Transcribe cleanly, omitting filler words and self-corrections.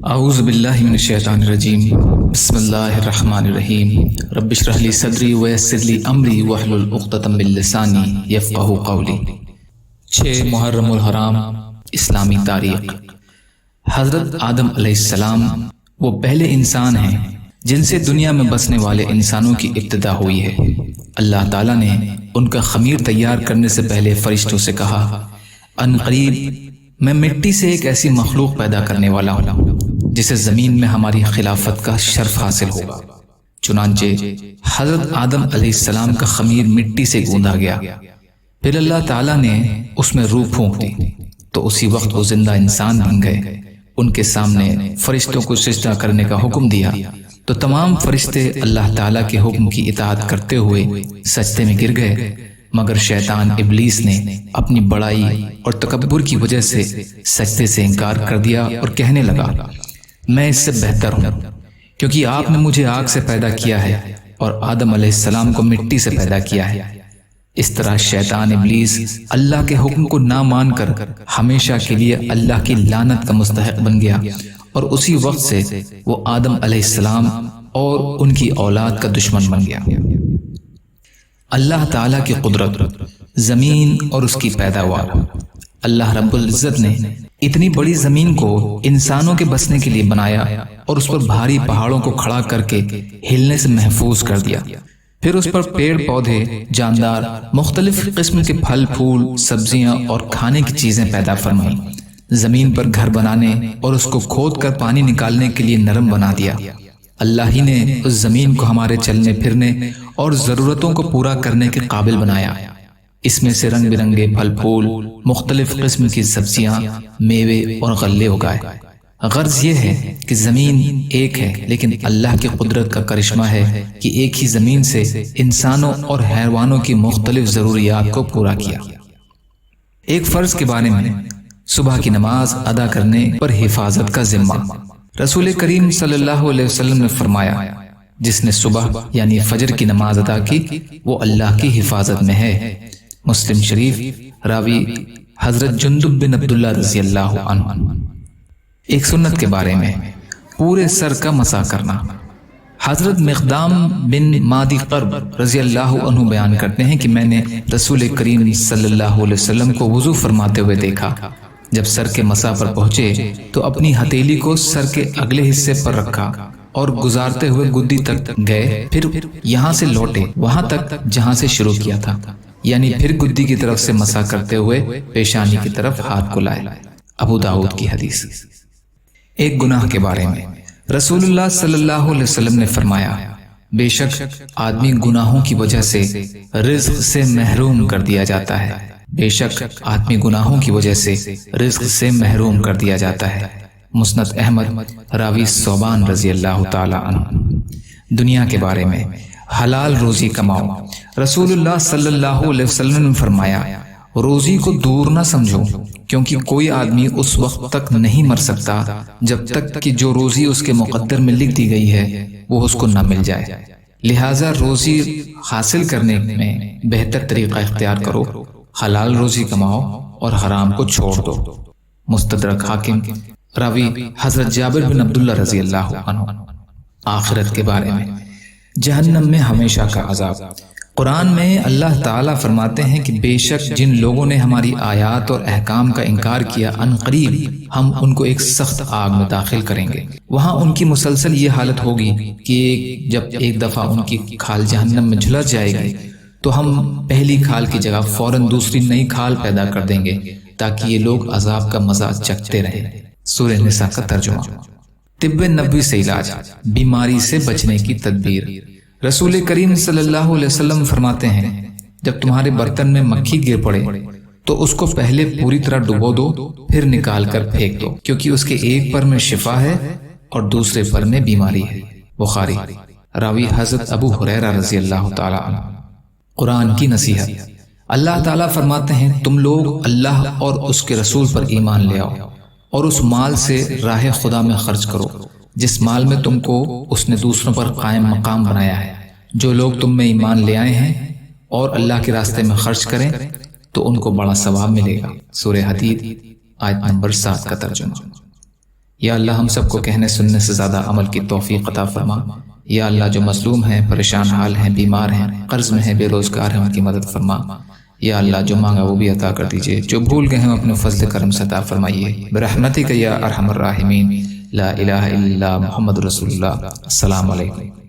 اعوذ باللہ من الشیطان الرجیم بسم اللہ الرحمن الرحیم رب اشرح لی صدری ویسر لی امری واحلل عقدۃ من لسانی یفقہوا قولی۔ 6 محرم الحرام اسلامی تاریخ۔ حضرت آدم علیہ السلام وہ پہلے انسان ہیں جن سے دنیا میں بسنے والے انسانوں کی ابتدا ہوئی ہے۔ اللہ تعالیٰ نے ان کا خمیر تیار کرنے سے پہلے فرشتوں سے کہا، ان قریب میں مٹی سے ایک ایسی مخلوق پیدا کرنے والا ہوں جسے زمین میں ہماری خلافت کا شرف حاصل ہوگا۔ چنانچہ حضرت آدم علیہ السلام کا خمیر مٹی سے گوندا گیا، پھر اللہ تعالیٰ نے اس میں روح پھونک دی تو اسی وقت وہ زندہ انسان بن گئے۔ ان کے سامنے فرشتوں کو سجدہ کرنے کا حکم دیا تو تمام فرشتے اللہ تعالیٰ کے حکم کی اطاعت کرتے ہوئے سجدے میں گر گئے، مگر شیطان ابلیس نے اپنی بڑائی اور تکبر کی وجہ سے سجدے سے انکار کر دیا اور کہنے لگا، میں اس سے بہتر ہوں کیونکہ آپ نے مجھے آگ سے پیدا کیا ہے اور آدم علیہ السلام کو مٹی سے پیدا کیا ہے۔ اس طرح شیطان ابلیس اللہ کے حکم کو نہ مان کر ہمیشہ کے لیے اللہ کی لعنت کا مستحق بن گیا، اور اسی وقت سے وہ آدم علیہ السلام اور ان کی اولاد کا دشمن بن گیا۔ اللہ تعالیٰ کی قدرت، زمین اور اس کی پیداوار۔ اللہ رب العزت نے اتنی بڑی زمین کو انسانوں کے بسنے کے لیے بنایا اور اس پر بھاری پہاڑوں کو کھڑا کر کے ہلنے سے محفوظ کر دیا، پھر اس پر پیڑ پودے، جاندار، مختلف قسم کے پھل پھول، سبزیاں اور کھانے کی چیزیں پیدا فرمائیں۔ زمین پر گھر بنانے اور اس کو کھود کر پانی نکالنے کے لیے نرم بنا دیا۔ اللہ ہی نے اس زمین کو ہمارے چلنے پھرنے اور ضرورتوں کو پورا کرنے کے قابل بنایا۔ اس میں سے رنگ برنگے پھل پھول، مختلف قسم کی سبزیاں، میوے اور غلے اگائے۔ غرض یہ ہے کہ زمین ایک ہے، لیکن اللہ کی قدرت کا کرشمہ ہے کہ ایک ہی زمین سے انسانوں اور حیوانوں کی مختلف ضروریات کو پورا کیا۔ ایک فرض کے بارے میں، صبح کی نماز ادا کرنے پر حفاظت کا ذمہ۔ رسول کریم صلی اللہ علیہ وسلم نے فرمایا، جس نے صبح یعنی فجر کی نماز ادا کی وہ اللہ کی حفاظت میں ہے۔ مسلم شریف، راوی حضرت جندب بن عبداللہ رضی اللہ عنہ۔ ایک سنت کے بارے میں، پورے سر کا مسح کرنا۔ حضرت مقدام بن مادی قرب رضی اللہ عنہ بیان کرتے ہیں کہ میں نے رسول کریم صلی اللہ علیہ وسلم کو وضو فرماتے ہوئے دیکھا۔ جب سر کے مسح پر پہنچے تو اپنی ہتھیلی کو سر کے اگلے حصے پر رکھا اور گزارتے ہوئے گدی تک گئے، پھر یہاں سے لوٹے وہاں تک جہاں سے شروع کیا تھا، یعنی پھر گدی کی طرف سے مسح کرتے ہوئے پیشانی کی طرف ہاتھ کو لائے۔ ابو داؤد کی حدیث۔ ایک گناہ کے بارے میں، رسول اللہ صلی اللہ علیہ وسلم نے فرمایا، بے شک آدمی گناہوں کی وجہ سے رزق سے محروم کر دیا جاتا ہے، بے شک آدمی گناہوں کی وجہ سے رزق سے محروم کر دیا جاتا ہے۔ مسند احمد، راوی ثوبان رضی اللہ تعالی عنہ۔ دنیا کے بارے میں، حلال روزی کماؤ۔ رسول اللہ صلی اللہ علیہ وسلم نے فرمایا، روزی کو دور نہ سمجھو، کیونکہ کوئی آدمی اس وقت تک نہیں مر سکتا جب تک کہ جو روزی اس کے مقدر میں لکھ دی گئی ہے وہ اس کو نہ مل جائے۔ لہٰذا روزی حاصل کرنے میں بہتر طریقہ اختیار کرو، حلال روزی کماؤ اور حرام کو چھوڑ دو۔ مستدرک حاکم، راوی حضرت جابر بن عبداللہ رضی اللہ عنہ۔ آخرت کے بارے میں، جہنم میں ہمیشہ کا عذاب۔ قرآن میں اللہ تعالیٰ فرماتے ہیں کہ بے شک جن لوگوں نے ہماری آیات اور احکام کا انکار کیا، ان قریب ہم ان کو ایک سخت آگ میں داخل کریں گے۔ وہاں ان کی مسلسل یہ حالت ہوگی کہ جب ایک دفعہ ان کی کھال جہنم میں جھلس جائے گی تو ہم پہلی کھال کی جگہ فوراً دوسری نئی کھال پیدا کر دیں گے تاکہ یہ لوگ عذاب کا مزہ چکھتے رہیں۔ سورہ نساء کا ترجمہ۔ طب نبوی سے علاج، بیماری سے بچنے کی تدبیر۔ رسول کریم صلی اللہ علیہ وسلم فرماتے ہیں، جب تمہارے برتن میں مکھی گر پڑے تو اس کو پہلے پوری طرح ڈبو دو، پھر نکال کر پھینک دو، کیونکہ اس کے ایک پر میں شفا ہے اور دوسرے پر میں بیماری ہے۔ بخاری، راوی حضرت ابو ہریرہ رضی اللہ تعالی عنہ۔ قرآن کی نصیحت۔ اللہ تعالیٰ فرماتے ہیں، تم لوگ اللہ اور اس کے رسول پر ایمان لے آؤ اور اس مال سے راہ خدا میں خرچ کرو جس مال میں تم کو اس نے دوسروں پر قائم مقام بنایا ہے۔ جو لوگ تم میں ایمان لے آئے ہیں اور اللہ کے راستے میں خرچ کریں تو ان کو بڑا ثواب ملے گا۔ سورہ حدید، آیت نمبر 7 کا ترجمہ۔ یا اللہ ہم سب کو کہنے سننے سے زیادہ عمل کی توفیق عطا فرما۔ یا اللہ جو مظلوم ہیں، پریشان حال ہیں، بیمار ہیں، قرض میں ہیں، بے روزگار ہیں، ان کی مدد فرما۔ یا اللہ جو مانگا وہ بھی عطا کر دیجئے، جو بھول گئے ہیں اپنے فضل کرم سے عطا فرمائیے برحمتک یا ارحم الراحمین۔ لا الہ الا اللہ محمد رسول اللہ۔ السلام علیکم۔